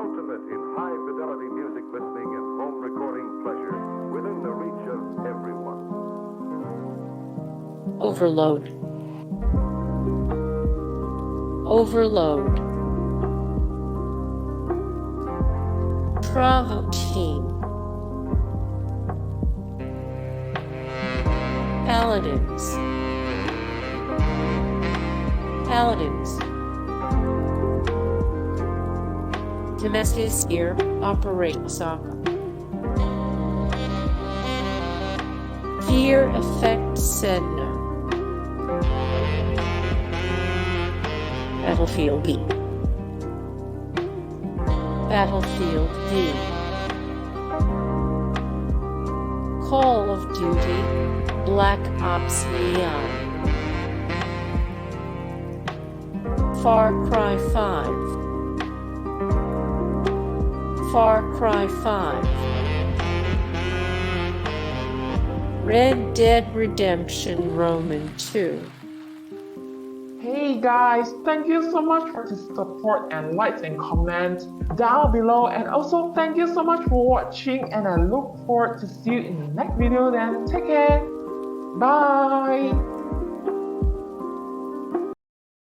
ultimate in high-fidelity music listening and home recording pleasure within the reach of everyone. Overload. Overload. Travel team. Paladins. Paladins. Damascus here, operate Osaka. Fear effect Sedna. Battlefield B. Battlefield D. Call of Duty, Black Ops Neon. Far Cry 5. Far Cry 5. Red Dead Redemption Roman 2. Hey guys, thank you so much for the support and likes and comments down below, and also thank you so much for watching, and I look forward to see you in the next video. Then take care. Bye.